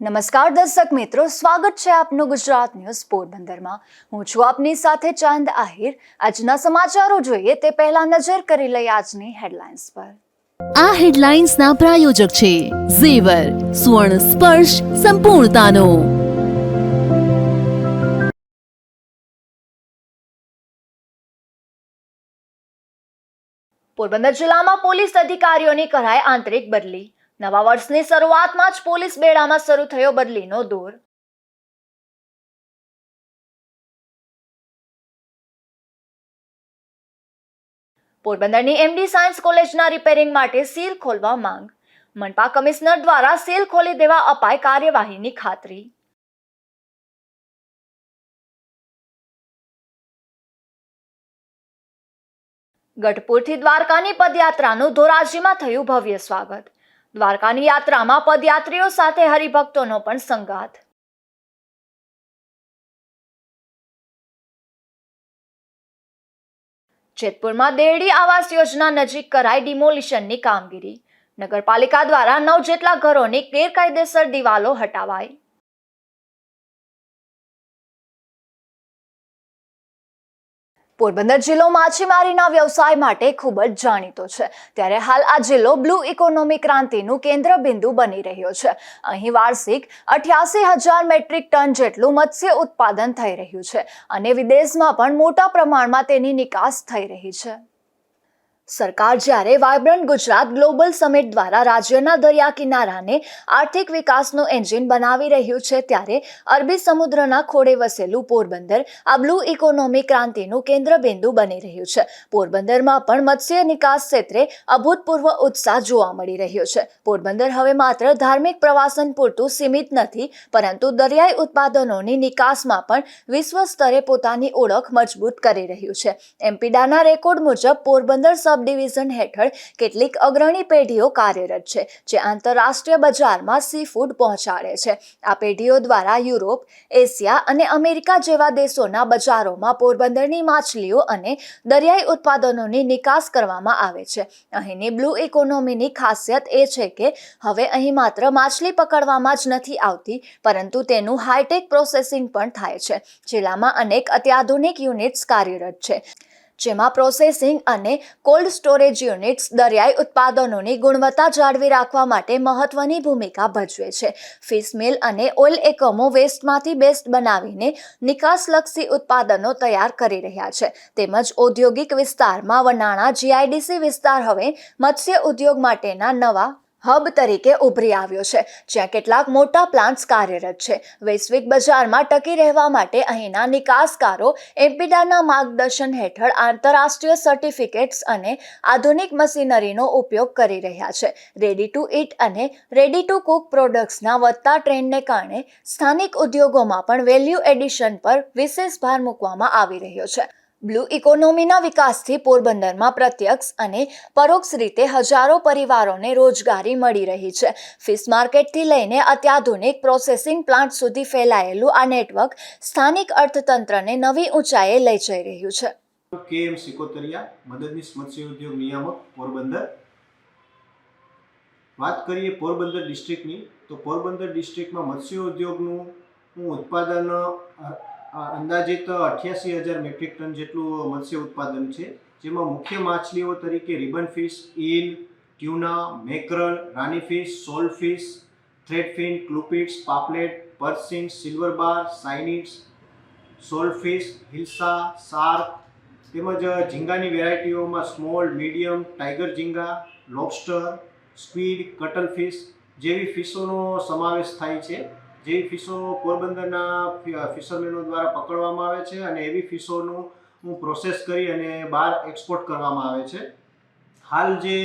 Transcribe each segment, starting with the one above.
નમસ્કાર દર્શક મિત્રો, સ્વાગત છે આપનું ગુજરાત ન્યૂઝ પોરબંદરમાં। હું છું આપની સાથે ચાંદ આહિર। આજના સમાચારો જોઈએ તે પહેલા નજર કરી લઈએ આજની હેડલાઇન્સ પર। આ હેડલાઇન્સના પ્રાયોજક છે ઝેવર, સ્વર્ણ સ્પર્શ સંપૂર્ણતાનો। પોરબંદર જિલ્લામાં પોલીસ અધિકારીઓની કરાઈ આંતરિક બદલી। નવા વર્ષની શરૂઆતમાં જ પોલીસ બેડામાં શરૂ થયો બદલીનો દોર। પોરબંદરની એમડી સાયન્સ કોલેજના રિપેરિંગ માટે સીલ ખોલવા માંગ। મનપા કમિશનર દ્વારા સીલ ખોલી દેવા અપાય કાર્યવાહીની ખાતરી। ગઢપુરથી દ્વારકાની પદયાત્રાનું ધોરાજીમાં થયું ભવ્ય સ્વાગત। દ્વારકાની યાત્રામાં પદયાત્રીઓ સાથે હરિભક્તોનો પણ સંગાથ। જેતપુરમાં દેરડી આવાસ યોજના નજીક કરાઈ ડિમોલિશનની કામગીરી। નગરપાલિકા દ્વારા 9 જેટલા ઘરોની ગેરકાયદેસર દિવાલો હટાવાઈ। પોરબંદર જિલ્લો માછીમારીના વ્યવસાય માટે ખૂબ જ જાણીતો છે, ત્યારે હાલ આ જિલ્લો બ્લુ ઇકોનોમી ક્રાંતિનું કેન્દ્ર બિંદુ બની રહ્યો છે। અહીં વાર્ષિક 88,000 મેટ્રિક ટન જેટલું મત્સ્ય ઉત્પાદન થઈ રહ્યું છે અને વિદેશમાં પણ મોટા પ્રમાણમાં તેની નિકાસ થઈ રહી છે। સરકાર જ્યારે વાઇબ્રન્ટ ગુજરાત ગ્લોબલ સમિટ દ્વારા રાજ્યના દરિયા કિનારાને આર્થિક વિકાસનું એન્જિન બનાવી રહ્યું છે, ત્યારે અરબી સમુદ્રના ખોળે વસેલું પોરબંદર આ બ્લુ ઇકોનોમી ક્રાંતિનું કેન્દ્રબિંદુ બની રહ્યું છે। પોરબંદરમાં પણ મત્સ્ય નિકાસ ક્ષેત્રે અભૂતપૂર્વ ઉત્સાહ જોવા મળી રહ્યો છે। પોરબંદર હવે માત્ર ધાર્મિક પ્રવાસન પૂરતું સીમિત નથી, પરંતુ દરિયાઈ ઉત્પાદનોની નિકાસમાં પણ વિશ્વ સ્તરે પોતાની ઓળખ મજબૂત કરી રહ્યું છે। એમપીડાના રેકોર્ડ મુજબ પોરબંદર સબ ડિવિઝન હેઠળ કેટલીક અગ્રણી પેઢીઓ કાર્યરત છે, જે આંતરરાષ્ટ્રીય બજારમાં સી ફૂડ પહોંચાડે છે। આ પેઢીઓ દ્વારા યુરોપ, એશિયા અને અમેરિકા જેવા દેશોના બજારોમાં પોરબંદરની માછલીઓ અને દરિયાઈ ઉત્પાદનોની નિકાસ કરવામાં આવે છે। અહીંની બ્લુ ઇકોનોમીની ખાસિયત એ છે કે હવે અહીં માત્ર માછલી પકડવામાં જ નથી આવતી, પરંતુ તેનું હાઈટેક પ્રોસેસિંગ પણ થાય છે। જિલ્લામાં અનેક અત્યાધુનિક યુનિટ્સ કાર્યરત છે, જેમાં પ્રોસેસિંગ અને કોલ્ડ સ્ટોરેજ યુનિટ્સ દરિયાઈ ઉત્પાદનોની ગુણવત્તા જાળવી રાખવા માટે મહત્વની ભૂમિકા ભજવે છે। ફિશ મિલ અને ઓઇલ એકમો વેસ્ટમાંથી બેસ્ટ બનાવીને નિકાસલક્ષી ઉત્પાદનો તૈયાર કરી રહ્યા છે, તેમજ ઔદ્યોગિક વિસ્તારમાં વનાણા જીઆઈડીસી વિસ્તાર હવે મત્સ્ય ઉદ્યોગ માટેના નવા હબ તરીકે ઉભરી આવ્યો છે, જ્યાં કેટલાક મોટા પ્લાન્ટ્સ કાર્યરત છે। વૈશ્વિક બજારમાં ટકી રહેવા માટે અહીંના નિકાસકારો એમપીડાના માર્ગદર્શન હેઠળ આંતરરાષ્ટ્રીય સર્ટિફિકેટ્સ અને આધુનિક મશીનરીનો ઉપયોગ કરી રહ્યા છે। રેડી ટુ ઇટ અને રેડી ટુ કુક પ્રોડક્ટ્સના વધતા ટ્રેન્ડને કારણે સ્થાનિક ઉદ્યોગોમાં પણ વેલ્યુ એડિશન પર વિશેષ ભાર મૂકવામાં આવી રહ્યો છે। બ્લુ ઇકોનોમીના વિકાસથી પોરબંદરમાં પ્રત્યક્ષ અને પરોક્ષ રીતે હજારો પરિવારોને રોજગારી મળી રહી છે। ફિશ માર્કેટથી લઈને અત્યાધુનિક પ્રોસેસિંગ પ્લાન્ટ સુધી ફેલાયેલું આ નેટવર્ક સ્થાનિક અર્થતંત્રને નવી ઊંચાઈએ લઈ જઈ રહ્યું છે। કેએમ સિકોતરિયા, મદદનીશ મત્સ્ય ઉદ્યોગ નિયામક, પોરબંદર। વાત કરીએ પોરબંદર ડિસ્ટ્રિક્ટની, તો પોરબંદર ડિસ્ટ્રિક્ટમાં મત્સ્ય ઉદ્યોગનું ઉત્પાદન અંદાજિત 88,000 મેટ્રિક ટન જેટલું મત્સ્ય ઉત્પાદન છે, જેમાં મુખ્ય માછલીઓ તરીકે ribbon fish, eel, tuna, mackerel, rani fish, sole fish, threadfin, clupeids, પાપલેટ, પર્સિન, silver bar, sciaenids, sole fish, hilsa, shark તેમજ ઝીંગાની વેરાયટીઓમાં સ્મોલ, મીડિયમ, ટાઈગર ઝીંગા, લોબસ્ટર, સ્ક્વીડ, કટલ ફિશ જેવી ફિશોનો સમાવેશ થાય છે। જેવી ફિશો પોરબંદરના ફિશરમેનો દ્વારા પકડવામાં આવે છે અને એવી ફિશોનું પ્રોસેસ કરી અને બહાર એક્સપોર્ટ કરવામાં આવે છે। હાલ જે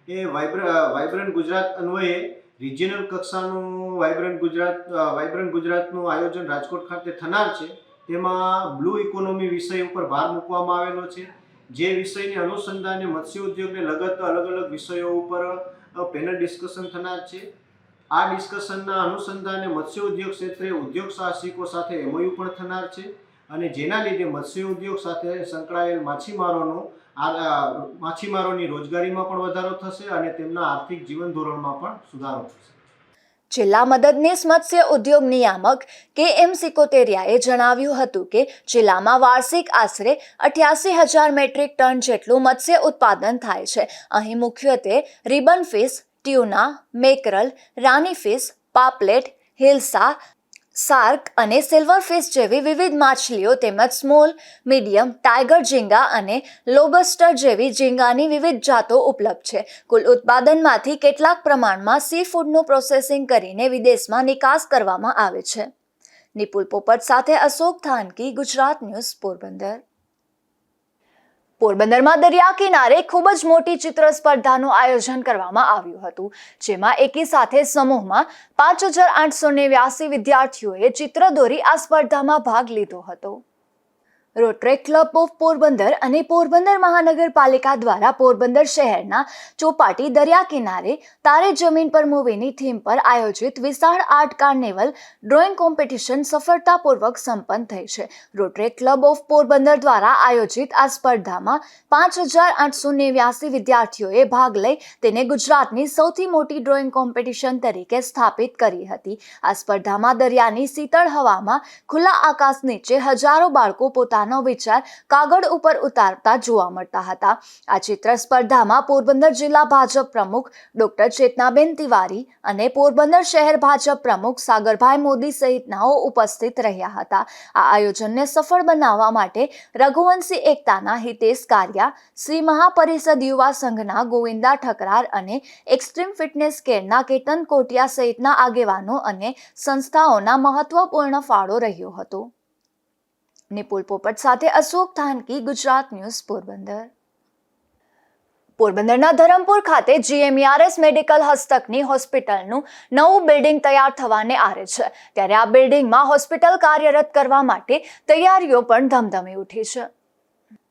એ વાઇબ્રન્ટ ગુજરાત અન્વયે રિજિયનલ કક્ષાનું વાઇબ્રન્ટ ગુજરાતનું આયોજન રાજકોટ ખાતે થનાર છે, તેમાં બ્લુ ઇકોનોમી વિષય ઉપર ભાર મૂકવામાં આવેલો છે। જે વિષયને અનુસંધાને મત્સ્ય ઉદ્યોગને લગત અલગ અલગ વિષયો ઉપર પેનલ ડિસ્કશન થનાર છે। આ ડિસ્કશનના અનુસંધાને મત્સ્ય ઉદ્યોગ ક્ષેત્રે ઉદ્યોગ સાહસિકો સાથે એમઓયુ પણ થનાર છે અને જેના લીધે મત્સ્ય ઉદ્યોગ સાથે સંકળાયેલ માછીમારોની રોજગારીમાં પણ વધારો થશે અને તેમના આર્થિક જીવન ધોરણમાં પણ સુધારો થશે। જિલ્લા મદદનીશ મત્સ્ય ઉદ્યોગ નિયામક KM સિકોતેરિયાએ જણાવ્યું હતું કે જિલ્લામાં વાર્ષિક આશરે 88,000 મેટ્રિક ટન જેટલું મત્સ્ય ઉત્પાદન થાય છે. અહીં મુખ્યત્વે ribbon fish, ટ્યુના, mackerel, rani fish, પાપલેટ, hilsa, shark અને સિલ્વર ફિશ જેવી વિવિધ માછલીઓ તેમજ સ્મોલ, મીડિયમ, ટાઈગર ઝીંગા અને લોબસ્ટર જેવી ઝીંગાની વિવિધ જાતો ઉપલબ્ધ છે. કુલ ઉત્પાદનમાંથી કેટલાક પ્રમાણમાં સી ફૂડનું પ્રોસેસિંગ કરીને વિદેશમાં નિકાસ કરવામાં આવે છે. નિપુલ પોપટ સાથે અશોક થાનકી, ગુજરાત ન્યૂઝ, પોરબંદર. પોરબંદરમાં દરિયા કિનારે ખૂબ જ મોટી ચિત્ર સ્પર્ધાનું આયોજન કરવામાં આવ્યું હતું, જેમાં એકી સાથે સમૂહમાં 5,889 વિદ્યાર્થીઓએ ચિત્ર દોરી આ સ્પર્ધામાં ભાગ લીધો હતો. રોટરી ક્લબ ઓફ પોરબંદર અને પોરબંદર મહાનગરપાલિકા દ્વારા પોરબંદર શહેરના ચોપાટી દરિયા કિનારે તારે જમીન પર મૂવીની થીમ પર આયોજિત વિશાળ આર્ટ કાર્નિવલ ડ્રોઈંગ કોમ્પિટિશન સફળતાપૂર્વક સંપન્ન થઈ છે. રોટરી ક્લબ ઓફ પોરબંદર દ્વારા આયોજિત આ સ્પર્ધામાં 5,889 વિદ્યાર્થીઓએ ભાગ લઈ તેને ગુજરાતની સૌથી મોટી ડ્રોઈંગ કોમ્પિટિશન તરીકે સ્થાપિત કરી હતી. આ સ્પર્ધામાં દરિયાની શીતળ હવામાં ખુલ્લા આકાશ નીચે હજારો બાળકો પોતાના વિચાર કાગળ ઉપર ઉતારતા જોવા મળતા હતા. આ ચિત્ર સ્પર્ધામાં પોરબંદર જિલ્લા ભાજપ પ્રમુખ ડોક્ટર ચેતનાબેન તિવારી અને પોરબંદર શહેર ભાજપ પ્રમુખ સાગરભાઈ મોદી સહિતનાઓ ઉપસ્થિત રહ્યા હતા. આ આયોજનને સફળ બનાવવા માટે રઘુવંશી એકતાના હિતેશ કારિયા, શ્રી મહાપરિષદ યુવા સંઘના ગોવિંદા ઠકરાર અને એક્સ્ટ્રીમ ફિટનેસ કેરના કેતન કોટિયા સહિતના આગેવાનો અને સંસ્થાઓના મહત્વપૂર્ણ ફાળો રહ્યો હતો. નિપુલ પોપટ સાથે અશોક થાનકી, ગુજરાત ન્યૂઝ, પોરબંદર. પોરબંદરના ધરમપુર ખાતે GMERS મેડિકલ હસ્તકની હોસ્પિટલનું નવું બિલ્ડિંગ તૈયાર થવાને આરે છે, ત્યારે આ બિલ્ડિંગમાં હોસ્પિટલ કાર્યરત કરવા માટે તૈયારીઓ પણ ધમધમી ઉઠી છે.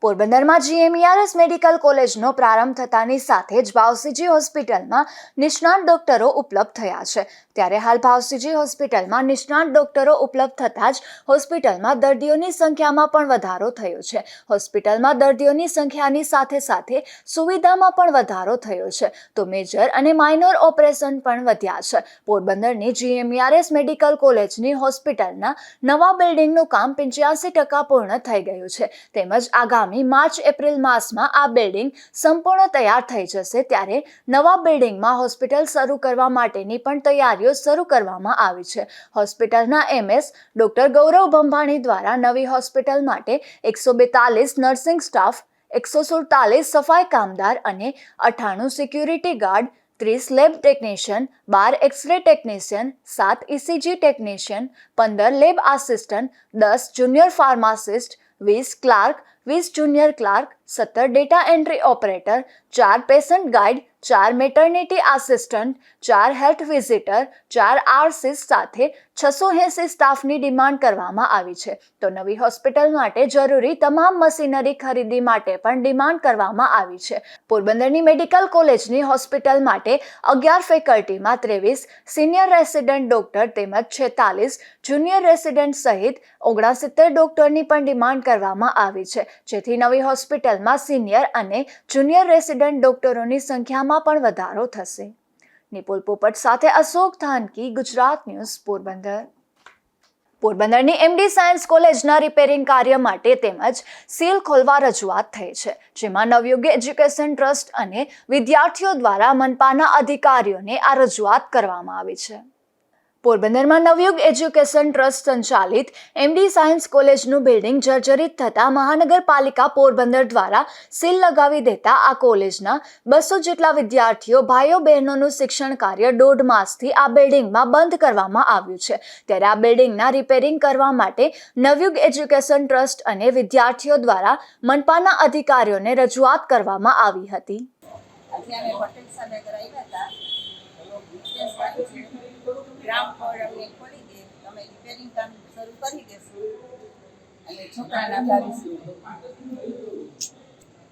પોરબંદરમાં GMERS મેડિકલ કોલેજનો પ્રારંભ થતાની સાથે જ ભાવસીજી હોસ્પિટલમાં નિષ્ણાત ડોક્ટરો ઉપલબ્ધ થયા છે. ત્યારે હાલ ભાવસીજી હોસ્પિટલમાં નિષ્ણાત ડોક્ટરો ઉપલબ્ધ થતાં જ હોસ્પિટલમાં દર્દીઓની સંખ્યામાં પણ વધારો થયો છે. હોસ્પિટલમાં દર્દીઓની સંખ્યાની સાથે સાથે સુવિધામાં પણ વધારો થયો છે, તો મેજર અને માઇનોર ઓપરેશન પણ વધ્યા છે. પોરબંદરની GMERS મેડિકલ કોલેજની હોસ્પિટલના નવા બિલ્ડિંગનું કામ 85% પૂર્ણ થઈ ગયું છે, તેમજ આગામી માર્ચ-એપ્રિલ માસમાં આ બિલ્ડિંગ સંપૂર્ણ તૈયાર થઈ જશે. ત્યારે નવા બિલ્ડિંગમાં હોસ્પિટલ શરૂ કરવા માટેની પણ તૈયારીઓ શરૂ કરવામાં આવી છે. હોસ્પિટલના MS ડોક્ટર ગૌરવ ભંભાણી દ્વારા નવી હોસ્પિટલ માટે 142 નર્સિંગ સ્ટાફ, 147 સફાઈ કામદાર અને 98 security guard, 30 lab technician, 12 X-ray technician, 7 ECG technician, 15 lab assistant, 10 junior pharmacist, 20 clerk, 20 junior clerk, 17 data entry operator, 4 patient guide, 4 maternity assistant, 4 health visitor, 4 RCs સાથે 680 સ્ટાફની ડિમાન્ડ કરવામાં આવી છે. તો નવી હોસ્પિટલ માટે જરૂરી તમામ મશીનરી ખરીદી માટે પણ ડિમાન્ડ કરવામાં આવી છે. પોરબંદરની મેડિકલ કોલેજની હોસ્પિટલ માટે 11 ફેકલ્ટીમાં 23 સિનિયર રેસિડેન્ટ ડોક્ટર તેમજ 46 જુનિયર રેસિડેન્ટ સહિત 69 ડોક્ટરની પણ ડિમાન્ડ કરવામાં આવી છે, જેથી નવી હોસ્પિટલમાં સિનિયર અને જુનિયર રેસિડેન્ટ ડોક્ટરોની સંખ્યામાં પણ વધારો થશે. નિપુલ પોપટ સાથે અશોક થાનકી, ગુજરાત ન્યૂઝ, પોરબંદર. પોરબંદરની MD સાયન્સ કોલેજના રિપેરિંગ કાર્ય માટે તેમજ સીલ ખોલવા રજૂઆત થઈ છે, જેમાં નવયુગ એજ્યુકેશન ટ્રસ્ટ અને વિદ્યાર્થીઓ દ્વારા મનપાના અધિકારીઓને આ રજૂઆત કરવામાં આવી છે. પોરબંદરમાં નવયુગ એજ્યુકેશન ટ્રસ્ટ સંચાલિત MD સાયન્સ કોલેજનું બિલ્ડિંગ જર્જરિત થતાં મહાનગરપાલિકા પોરબંદર દ્વારા સીલ લગાવી દેતા આ કોલેજના 200 જેટલા વિદ્યાર્થીઓ, ભાઈઓ બહેનોનું શિક્ષણ કાર્ય 1.5 માસથી આ બિલ્ડિંગમાં બંધ કરવામાં આવ્યું છે. ત્યારે આ બિલ્ડિંગના રિપેરિંગ કરવા માટે નવયુગ એજ્યુકેશન ટ્રસ્ટ અને વિદ્યાર્થીઓ દ્વારા મનપાના અધિકારીઓને રજૂઆત કરવામાં આવી હતી. ગ્રાઉન્ડ ફ્લોર અમને ખોલી દે, તમે રિપેરિંગ કામ શરૂ કરી દેશું અને છોકરાના લાવીશું.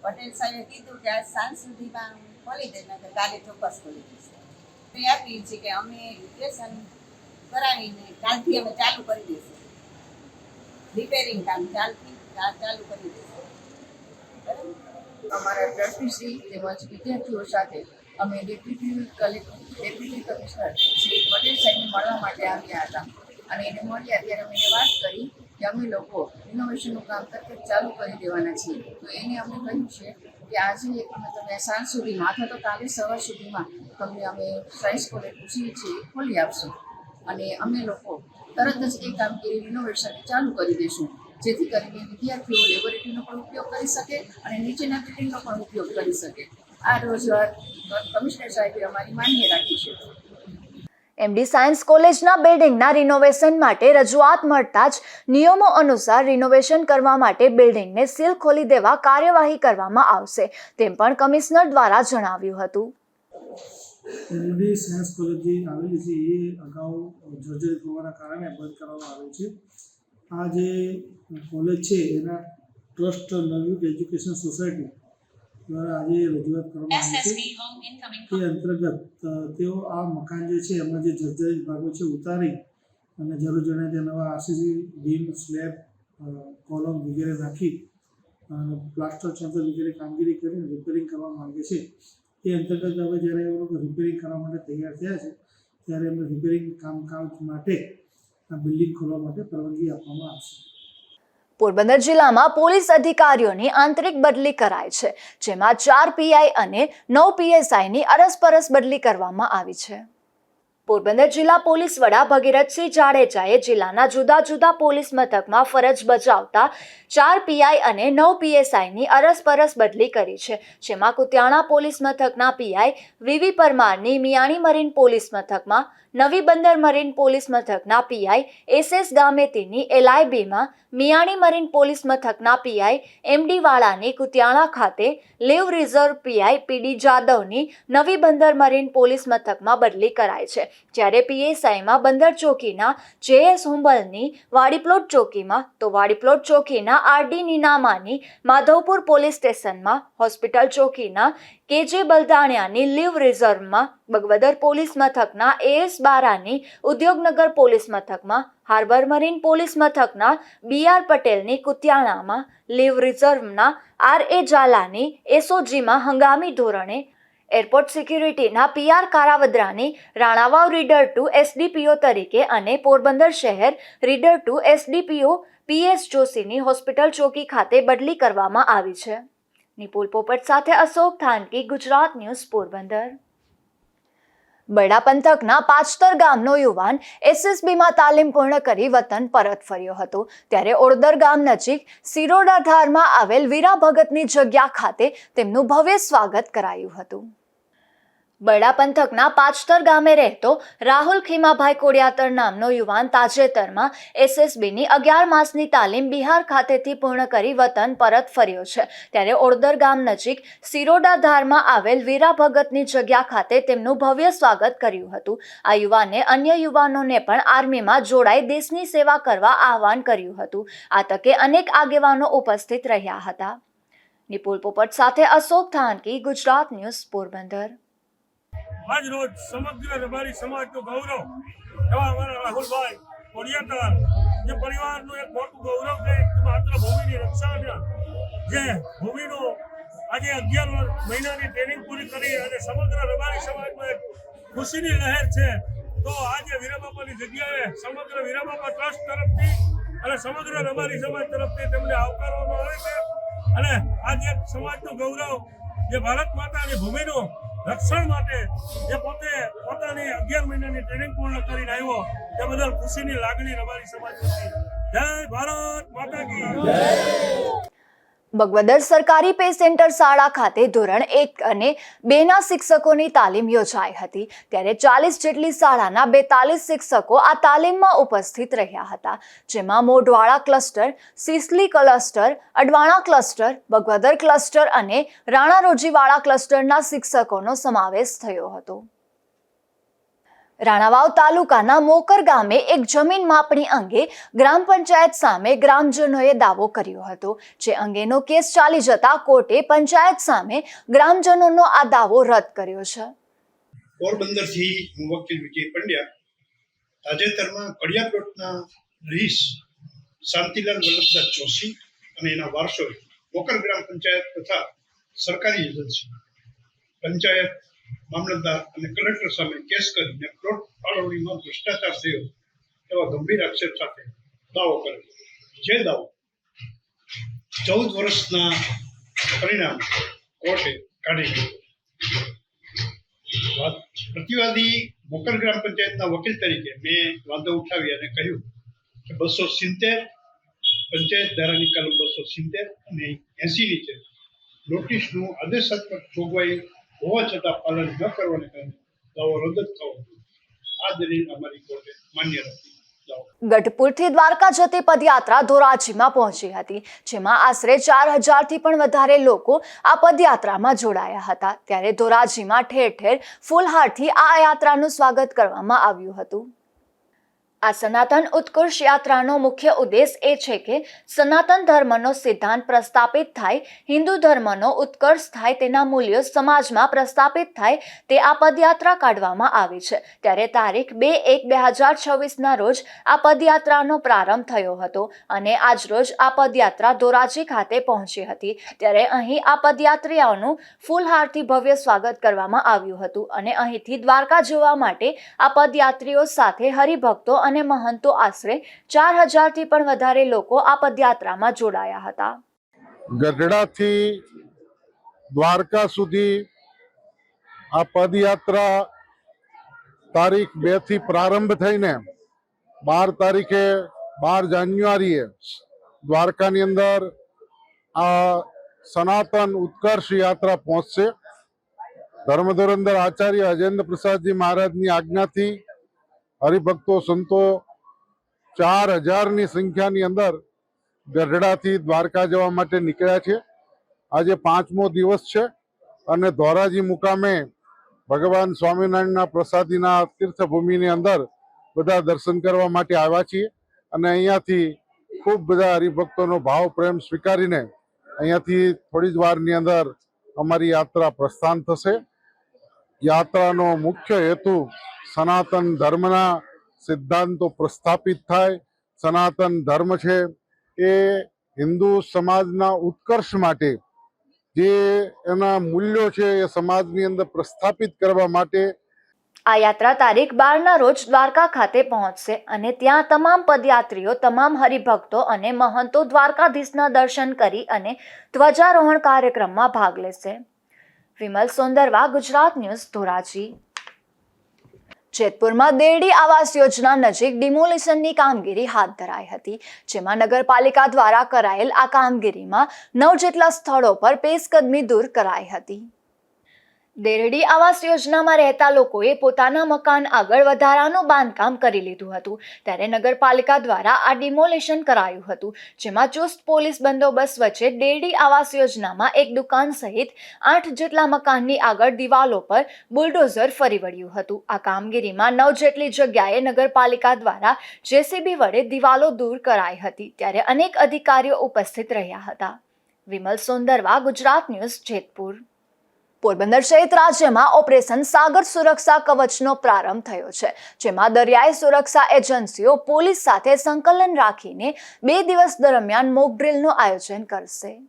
પટેલ સાહેબે કીધું કે આજ સાંજ સુધીમાં ખોલી દે, ને કાલે ચોક્કસ ખોલી દઈશું. એ આપી છે કે અમે રિપેરેશન કરાવીને કાલથી અમે ચાલુ કરી દઈશું. રિપેરિંગ કામ કાલથી ચાલુ કરી દઈશું. અમારા ટ્રસ્ટીશ્રી તેમજ વિદ્યાર્થીઓ સાથે અમે ડેપ્યુટી કમિશનર શ્રી પટેલ સાહેબને મળવા માટે આવ્યા હતા અને એને મળ્યા ત્યારે અમે એને વાત કરી કે અમે લોકો રિનોવેશનનું કામ તરત ચાલુ કરી દેવાના છીએ. તો એને અમને કહ્યું છે કે આજે તમે સાંજ સુધીમાં અથવા તો કાલે સવાર સુધીમાં તમને અમે સાયન્સ કોલેજ ખોલી આપશું અને અમે લોકો તરત જ એ કામગીરી રિનોવેશન ચાલુ કરી દઈશું, જેથી કરીને વિદ્યાર્થીઓ લેબોરેટરીનો પણ ઉપયોગ કરી શકે અને નીચેના બિલ્ડિંગનો પણ ઉપયોગ કરી શકે. આ રજૂઆત કમિશનર સાહેબે અમારી માન્ય રાખી છે. એમડી સાયન્સ કોલેજના બિલ્ડિંગના રિનોવેશન માટે રજૂઆત મળતા જ નિયમો અનુસાર રિનોવેશન કરવા માટે બિલ્ડિંગને સીલ ખોલી દેવા કાર્યવાહી કરવામાં આવશે તેમ પણ કમિશનર દ્વારા જણાવ્યું હતું. એમડી સાયન્સ કોલેજ જે આવેલી છે એ અગાઉ જર્જરિત હોવાના કારણે બંધ કરવામાં આવેલ છે. આ જે કોલેજ છે એના ટ્રસ્ટ નવયુગ એજ્યુકેશન સોસાયટી દ્વારા આજે રજૂઆત કરવામાં આવી છે. એ અંતર્ગત તેઓ આ મકાન જે છે એમાં જે જર્જરિત ભાગો છે ઉતારી અને જરૂર જણાય તે નવા આરસીસી બીમ સ્લેબ કોલમ વગેરે નાખી અને પ્લાસ્ટર ચણતર વગેરે કામગીરી કરીને રિપેરિંગ કરવા માંગે છે. એ અંતર્ગત હવે જ્યારે એ લોકો રિપેરિંગ કરવા માટે તૈયાર થયા છે ત્યારે એમને રિપેરિંગ કામકાજ માટે આ બિલ્ડિંગ ખોલવા માટે પરવાનગી આપવામાં આવશે. પોરબંદર જિલ્લામાં પોલીસ અધિકારીઓની આંતરિક બદલી કરાઈ છે, જેમાં 4 પીઆઈ અને 9 પીએસઆઈની અરસપરસ બદલી કરવામાં આવી છે. પોરબંદર જિલ્લા પોલીસ વડા ભગીરથસિંહ જાડેજાએ જિલ્લાના જુદા જુદા પોલીસ મથકમાં ફરજ બજાવતા 4 પીઆઈ અને 9 પીએસઆઈની અરસપરસ બદલી કરી છે, જેમાં કુતિયાણા પોલીસ મથકના પીઆઈ વીવી પરમારની મિયાણી મરીન પોલીસ મથકમાં, નવી બંદર મરીન પોલીસ મથકના પીઆઈ એસએસ ગામેતીની એલઆઈબીમાં, મિયાણી મરીન પોલીસ મથકના પીઆઈ એમડી વાળાની કુતિયાણા ખાતે, લીવ રિઝર્વ પીઆઈ પીડી જાદવની નવી બંદર મરીન પોલીસ મથકમાં બદલી કરાઈ છે, જ્યારે પીએસઆઈમાં બંદર ચોકીના જેએસ હુંબલની વાડીપ્લોટ ચોકીમાં, તો વાડીપ્લોટ ચોકીના આરડી નીનામાની માધવપુર પોલીસ સ્ટેશનમાં, હોસ્પિટલ ચોકીના કેજે બલદાણિયાની લીવ રિઝર્વમાં, બગવદર પોલીસ મથકના એએસ બારાની ઉદ્યોગનગર પોલીસ મથકમાં, હાર્બર મરીન પોલીસ મથકના બીઆર પટેલની કુતિયાણામાં, લીવ રિઝર્વના આરએ ઝાલાની એસઓજીમાં હંગામી ધોરણે, એરપોર્ટ સિક્યુરિટીના પીઆર કારાવદ્રાની રાણાવાવ રીડર ટુ એસડીપીઓ તરીકે અને પોરબંદર શહેર રીડર ટુ એસડીપીઓ પીએસ જોશીની હોસ્પિટલ ચોકી ખાતે બદલી કરવામાં આવી છે. નિપુલ પોપટ સાથે અશોક થાનકી, ગુજરાત ન્યૂઝ, પોરબંદર. બરડા પંથકના પાચતર ગામનો યુવાન એસએસબીમાં તાલીમ પૂર્ણ કરી વતન પરત ફર્યો હતો, ત્યારે ઓળદર ગામ નજીક સિરોડા ધારમાં આવેલ વીરા ભગતની જગ્યા ખાતે તેમનું ભવ્ય સ્વાગત કરાયું હતું. બરડા પંથકના પાચતર ગામે રહેતો રાહુલ ખીમાભાઈ કોડિયાતર નામનો યુવાન તાજેતરમાં એસએસબીની 11 માસની તાલીમ બિહાર ખાતેથી પૂર્ણ કરી વતન પરત ફર્યો છે, ત્યારે ઓળદર ગામ નજીક સિરોડા ધારમાં આવેલ વીરા ભગતની જગ્યા ખાતે તેમનું ભવ્ય સ્વાગત કર્યું હતું. આ યુવાને અન્ય યુવાનોને પણ આર્મીમાં જોડાઈ દેશની સેવા કરવા આહવાન કર્યું હતું. આ તકે અનેક આગેવાનો ઉપસ્થિત રહ્યા હતા. નિપુલ પોપટ સાથે અશોક થાનકી, ગુજરાત ન્યૂઝ, પોરબંદર. આજ રોજ સમગ્ર રબારી સમાજનું ગૌરવ એવા અમારા રાહુલભાઈ કોડિયાતર, જે પરિવારનું એક મોટું ગૌરવ છે, માત્ર ભૂમિની રક્ષાના જે ભૂમિનો આજે 11 મહિનાની ટ્રેનિંગ પૂરી કરી અને સમગ્ર રબારી સમાજમાં એક ખુશીની લહેર છે. તો આજે વીરાબાપાની જગ્યાએ સમગ્ર વીરાબાપા ટ્રસ્ટ તરફથી અને સમગ્ર રબારી સમાજ તરફથી તેમને આવકારવામાં આવે છે અને આજે એક સમાજનું ગૌરવ જે ભારત માતાની ભૂમિનું રક્ષણ માટે જે પોતાની 11 મહિનાની ટ્રેનિંગ પૂર્ણ કરીને આવ્યો, તે બદલ ખુશીની લાગણી રબારી સમાજ વતી. જય ભારત માતા કી. બગવદર સરકારી પે સેન્ટર શાળા ખાતે ધોરણ 1 અને 2ના શિક્ષકોની તાલીમ યોજાઈ હતી, ત્યારે 40 જેટલી શાળાના 42 શિક્ષકો આ તાલીમમાં ઉપસ્થિત રહ્યા હતા, જેમાં Modhvada cluster, Sisli cluster, Advana cluster, Bagvadar cluster અને રાણારોજીવાડા ક્લસ્ટરના શિક્ષકોનો સમાવેશ થયો હતો. રાણાવાવ તાલુકાના મોકર ગામે એક જમીન માપણી અંગે ગ્રામ પંચાયત સામે ગ્રામજનોએ દાવો કર્યો હતો, જે અંગેનો કેસ ચાલી જતા કોર્ટે પંચાયત સામે ગ્રામજનોનો આ દાવો રદ કર્યો છે. પોરબંદરથી હું વકીલ વિજય પંડ્યા તાજેતરમાં કડિયાપ્લોટના રહીશ શાંતિલાલ વલ્લભદાસ જોશી અને એના વારસોએ મોકર ગ્રામ પંચાયત તથા સરકારી એજન્સી પંચાયત મામલતદાર અને કલેક્ટર સામે કેસ કરીને પ્લોટ ફાળવણીમાં ભ્રષ્ટાચાર થયો એવા ગંભીર આક્ષેપ સાથે દાવો કર્યો. જે દાવો 14 વર્ષના પરિણામ કોર્ટે કાઢી નાખ્યો. પ્રતિવાદી મોકલ ગ્રામ પંચાયતના વકીલ તરીકે મેં વાંધો ઉઠાવી અને કહ્યું કે 270 પંચાયત ધારાની કલમ 270 અને 80 નીચે નોટિસનું આદેશાત્મક જોગવાઈ હોવા છતાં પાલન ન કરવાને કારણે દાવો રદ થવો. આ દલીલ અમારી કોર્ટે માન્ય રાખી. ગઢપુરથી દ્વારકા જતી પદયાત્રા ધોરાજીમાં પહોંચી હતી, જેમાં આશરે 4000થી પણ વધારે લોકો આ પદયાત્રામાં જોડાયા હતા. ત્યારે ધોરાજીમાં ઠેર ઠેર ફૂલહારથી આ યાત્રાનું સ્વાગત કરવામાં આવ્યું હતું. આ સનાતન ઉત્કર્ષ યાત્રાનો મુખ્ય ઉદ્દેશ એ છે કે સનાતન ધર્મનો સિદ્ધાંત પ્રસ્થાપિત થાય, હિન્દુ ધર્મનો ઉત્કર્ષ થાય, તેના મૂલ્યો સમાજમાં પ્રસ્થાપિત થાય, તે આ પદયાત્રા કાઢવામાં આવી છે. ત્યારે તારીખ 2/1/2026ના રોજ આ પદયાત્રાનો પ્રારંભ થયો હતો અને આજ રોજ આ પદયાત્રા ધોરાજી ખાતે પહોંચી હતી. ત્યારે અહીં આ પદયાત્રીઓનું ફૂલહારથી ભવ્ય સ્વાગત કરવામાં આવ્યું હતું અને અહીંથી દ્વારકા જવા માટે આ પદયાત્રીઓ સાથે હરિભક્તો અને મહંતો આશરે 4000થી પણ વધારે લોકો આ પદયાત્રામાં જોડાયા હતા. ગઢડાથી દ્વારકા સુધી આ પદયાત્રા તારીખ 2 થી પ્રારંભ થઈને 12 તારીખે 12 જાન્યુઆરીએ દ્વારકાની અંદર આ સનાતન ઉત્કર્ષ યાત્રા પહોંચશે. ધર્મધુરંધર આચાર્ય અજેન્દ્ર પ્રસાદજી મહારાજની આજ્ઞાથી હરિભક્તો સંતો 4000ની સંખ્યાની અંદર ગઢડાથી દ્વારકા જવા માટે નીકળ્યા છે. આજે 5મો દિવસ છે અને ધોરાજી મુકામે ભગવાન સ્વામિનારાયણના પ્રસાદીના તીર્થભૂમિની અંદર બધા દર્શન કરવા માટે આવ્યા છીએ અને અહીંયાથી ખૂબ બધા હરિભક્તોનો ભાવ પ્રેમ સ્વીકારીને અહીંયાથી થોડી જ વારની અંદર અમારી યાત્રા પ્રસ્થાન થશે. યાત્રાનો મુખ્ય હેતુ સનાતન ધર્મના સિદ્ધાંતો પ્રસ્થાપિત થાય. સનાતન ધર્મ છે એ હિન્દુ સમાજના ઉત્કર્ષ માટે જે એના મૂલ્યો છે એ સમાજની અંદર પ્રસ્થાપિત કરવા માટે આ યાત્રા તારીખ 12ના રોજ દ્વારકા ખાતે પહોંચશે અને ત્યાં તમામ પદયાત્રીઓ, તમામ હરિભક્તો અને મહંતો દ્વારકાધીશના દર્શન કરી અને ધ્વજારોહણ કાર્યક્રમમાં ભાગ લેશે. વિમલ સોંદરવા, ગુજરાત ન્યૂઝ, ધોરાજી. જેતપુરમાં દેરડી આવાસ યોજના નજીક ડિમોલિશનની કામગીરી હાથ ધરાઈ હતી, જેમાં નગરપાલિકા દ્વારા કરાયેલ આ કામગીરીમાં 9 જેટલા સ્થળો પર પેશકદમી દૂર કરાઈ હતી. દેરડી આવાસ યોજનામાં રહેતા લોકોએ પોતાના મકાન આગળ વધારાનું બાંધકામ કરી લીધું હતું. ત્યારે નગરપાલિકા દ્વારા આ ડિમોલિશન કરાયું હતું, જેમાં ચુસ્ત પોલીસ બંદોબસ્ત વચ્ચે દેરડી આવાસ યોજનામાં એક દુકાન સહિત 8 જેટલા મકાનની આગળ દિવાલો પર બુલડોઝર ફરી વળ્યું હતું. આ કામગીરીમાં 9 જેટલી જગ્યાએ નગરપાલિકા દ્વારા જેસીબી વડે દિવાલો દૂર કરાઈ હતી. ત્યારે અનેક અધિકારીઓ ઉપસ્થિત રહ્યા હતા. વિમલ સોંદરવા, ગુજરાત ન્યૂઝ, જેતપુર. પોરબંદર સહિત રાજ્યમાં ઓપરેશન સાગર સુરક્ષા કવચનો પ્રારંભ થયો છે, જેમાં દરિયાઈ સુરક્ષા એજન્સીઓ પોલીસ સાથે સંકલન રાખીને 2 દિવસ દરમિયાન મોક ડ્રીલનું આયોજન કરશે.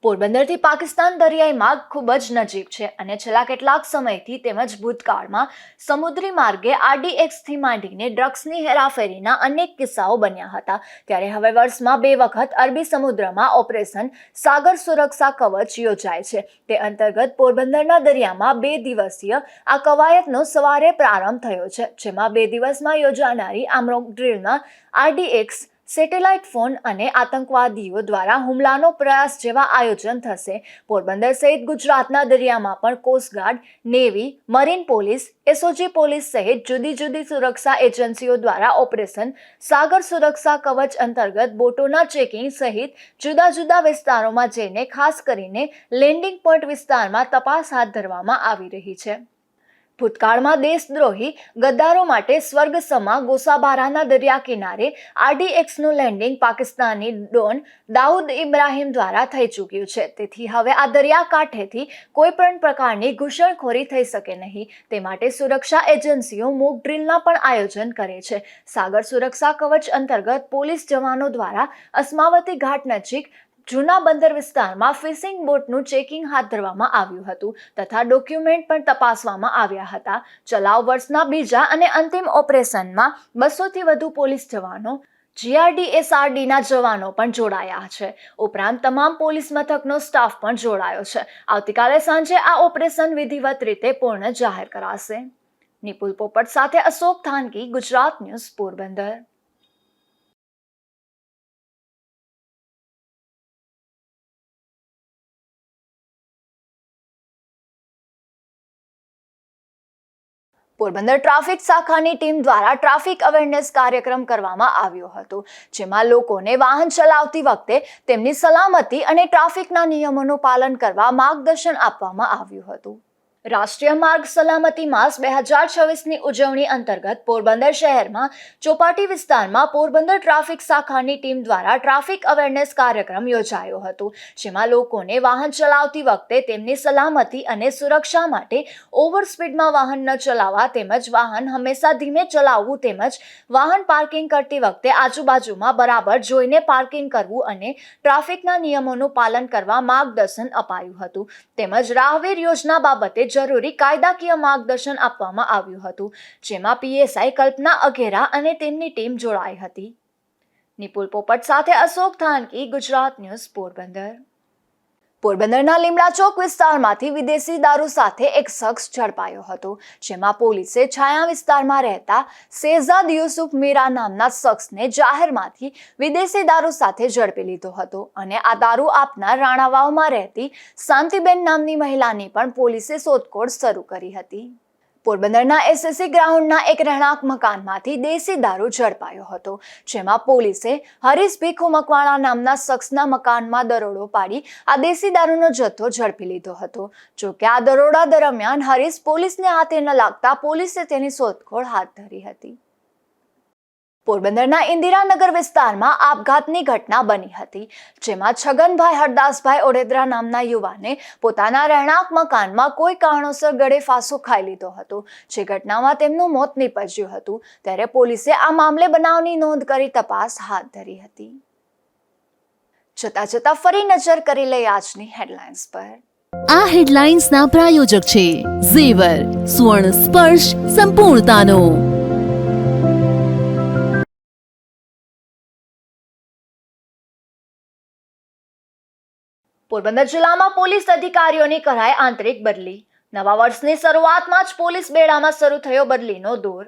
પોરબંદરથી પાકિસ્તાન દરિયાઈ માર્ગ ખૂબ જ નજીક છે અને છેલ્લા કેટલાક સમયથી તેમજ ભૂતકાળમાં સમુદ્રી માર્ગે RDXથી માંડીને ડ્રગ્સની હેરાફેરીના અનેક કિસ્સાઓ બન્યા હતા. ત્યારે હવે વર્ષમાં 2 વખત અરબી સમુદ્રમાં ઓપરેશન સાગર સુરક્ષા કવચ યોજાય છે. તે અંતર્ગત પોરબંદરના દરિયામાં 2 દિવસીય આ કવાયતનો સવારે પ્રારંભ થયો છે, જેમાં 2 દિવસમાં યોજાનારી આ મોક ડ્રીલમાં RDX, સેટેલાઇટ ફોન અને આતંકવાદીઓ દ્વારા હુમલાનો પ્રયાસ જેવા આયોજન થશે. પોરબંદર સહિત ગુજરાતના દરિયામાં પણ coast guard, navy, marine police, SOG police સહિત જુદી જુદી સુરક્ષા એજન્સીઓ દ્વારા ઓપરેશન સાગર સુરક્ષા કવચ અંતર્ગત બોટોના ચેકિંગ સહિત જુદા જુદા વિસ્તારોમાં જઈને ખાસ કરીને લેન્ડિંગ પોઈન્ટ વિસ્તારમાં તપાસ હાથ ધરવામાં આવી રહી છે. ભૂતકાળમાં દેશદ્રોહી ગદ્દારો માટે સ્વર્ગ સમા ગોસાબારાના દરિયા કિનારે RDXનું લેન્ડિંગ પાકિસ્તાની ડોન દાઉદ ઇબ્રાહિમ દ્વારા થઈ ચૂક્યું છે. તેથી હવે આ દરિયાકાંઠેથી કોઈ પણ પ્રકારની ઘૂસણખોરી થઈ શકે નહીં. તે માટે સુરક્ષા એજન્સીઓ મોક ડ્રીલના પણ આયોજન કરે છે. સાગર સુરક્ષા કવચ અંતર્ગત પોલીસ જવાનો દ્વારા અસ્માવતી ઘાટ નજીક જૂના બંદર વિસ્તારમાં ફિશિંગ બોટનું ચેકિંગ હાથ ધરવામાં આવ્યું હતું તથા ડોક્યુમેન્ટ પણ તપાસવામાં આવ્યા હતા. ચલાવ વર્ષના બીજા અને અંતિમ ઓપરેશનમાં 200થી વધુ પોલીસ જવાનો, GRDSRDના જવાનો પણ જોડાયા છે. ઉપરાંત તમામ પોલીસ મથકનો સ્ટાફ પણ જોડાયો છે. આવતીકાલે સાંજે આ ઓપરેશન વિધિવત રીતે પૂર્ણ જાહેર કરાશે. નિપુલ પોપટ સાથે અશોક થાનકી, ગુજરાત ન્યૂઝ, પોરબંદર. પોરબંદર ટ્રાફિક શાખાની ટીમ દ્વારા ટ્રાફિક અવેરનેસ કાર્યક્રમ કરવામાં આવ્યો હતો, જેમાં લોકોને વાહન ચલાવતી વખતે તેમની સલામતી અને ટ્રાફિકના નિયમોનું પાલન કરવા માર્ગદર્શન આપવામાં આવ્યું હતું. રાષ્ટ્રીય માર્ગ સલામતી માસ 2026ની ઉજવણી અંતર્ગત પોરબંદર શહેરમાં ચોપાટી વિસ્તારમાં પોરબંદર ટ્રાફિક શાખાની ટીમ દ્વારા ટ્રાફિક અવેરનેસ કાર્યક્રમ યોજાયો હતો, જેમાં લોકોને વાહન ચલાવતી વખતે તેમની સલામતી અને સુરક્ષા માટે ઓવર સ્પીડમાં વાહન ન ચલાવવા તેમજ વાહન હંમેશા ધીમે ચલાવવું તેમજ વાહન પાર્કિંગ કરતી વખતે આજુબાજુમાં બરાબર જોઈને પાર્કિંગ કરવું અને ટ્રાફિકના નિયમોનું પાલન કરવા માર્ગદર્શન અપાયું હતું. તેમજ રાહવીર યોજના બાબતે જરૂરી કાયદાકીય માર્ગદર્શન આપવામાં આવ્યું હતું, જેમાં PSI કલ્પના અઘેરા અને તેમની ટીમ જોડાઈ હતી. નિપુલ પોપટ સાથે અશોક થાનકી, ગુજરાત ન્યૂઝ, પોરબંદર. પોરબંદરના લીમડા ચોક વિસ્તારમાંથી વિદેશી દારૂ સાથે એક શખ્સ ઝડપાયો હતો, જેમાં પોલીસે છાયા વિસ્તારમાં રહેતા શેહજાદ યુસુફ મીરા નામના શખ્સને જાહેરમાંથી વિદેશી દારૂ સાથે ઝડપી લીધો હતો અને આ દારૂ આપનાર રાણાવાવમાં રહેતી શાંતિબેન નામની મહિલાની પણ પોલીસે શોધખોળ શરૂ કરી હતી. પોરબંદરના SSC ગ્રાઉન્ડના એક રહેણાંક મકાનમાંથી દેશી દારૂ ઝડપાયો હતો, જેમાં પોલીસે હરીશ ભીખુ મકવાણા નામના શખ્સના મકાનમાં દરોડો પાડી આ દેશી દારૂનો જથ્થો ઝડપી લીધો હતો. જોકે આ દરોડા દરમિયાન હરીશ પોલીસને હાથે ન લાગતા પોલીસે તેની શોધખોળ હાથ ધરી હતી. પોરબંદરના ઇન્દિરાનગર વિસ્તારમાં આપઘાતની ઘટના બની હતી, જેમાં છગનભાઈ હરદાસભાઈ ઓડેદરા નામના યુવાને પોતાના રહેણાંક મકાનમાં કોઈ કારણોસર ગળે ફાંસો ખાઈ લીધો હતો, જે ઘટનામાં તેમનું મોત નીપજ્યું હતું. ત્યારે પોલીસે આ મામલે બનાવની નોંધ કરી તપાસ હાથ ધરી હતી. જતા ફરી નજર કરી લઈએ આજની હેડલાઇન્સ પર. આ હેડલાઇન્સના પ્રાયોજક છે ઝેવર, સુવર્ણ સ્પર્શ સંપૂર્ણતાનો. પોરબંદર જિલ્લામાં પોલીસ અધિકારીઓની કરાઈ આંતરિક બદલી. નવા વર્ષની શરૂઆતમાં જ પોલીસ બેડામાં શરૂ થયો બદલીનો દોર.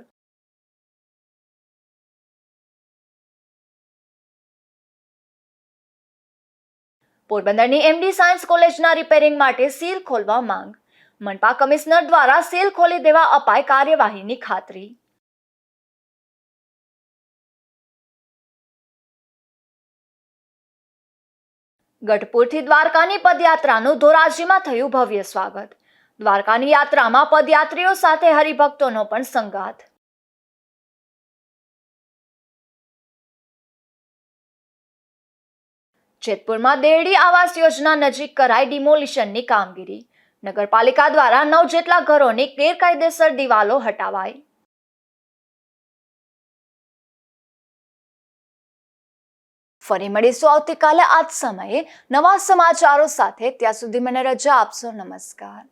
પોરબંદરની MD સાયન્સ કોલેજના રિપેરિંગ માટે સીલ ખોલવા માંગ. મનપા કમિશનર દ્વારા સીલ ખોલી દેવા અપાય કાર્યવાહીની ખાતરી. ગઢપુરથી દ્વારકાની પદયાત્રાનું ધોરાજીમાં થયું ભવ્ય સ્વાગત. દ્વારકાની યાત્રામાં પદયાત્રીઓ સાથે હરિભક્તોનો પણ સંગાથ. જેતપુરમાં દેરડી આવાસ યોજના નજીક કરાઈ ડિમોલિશનની કામગીરી. નગરપાલિકા દ્વારા 9 જેટલા ઘરોની ગેરકાયદેસર દિવાલો હટાવાઈ. ફરી મળીશું આવતીકાલે આ જ સમયે નવા સમાચારો સાથે. ત્યાં સુધી મને રજા આપશો. નમસ્કાર.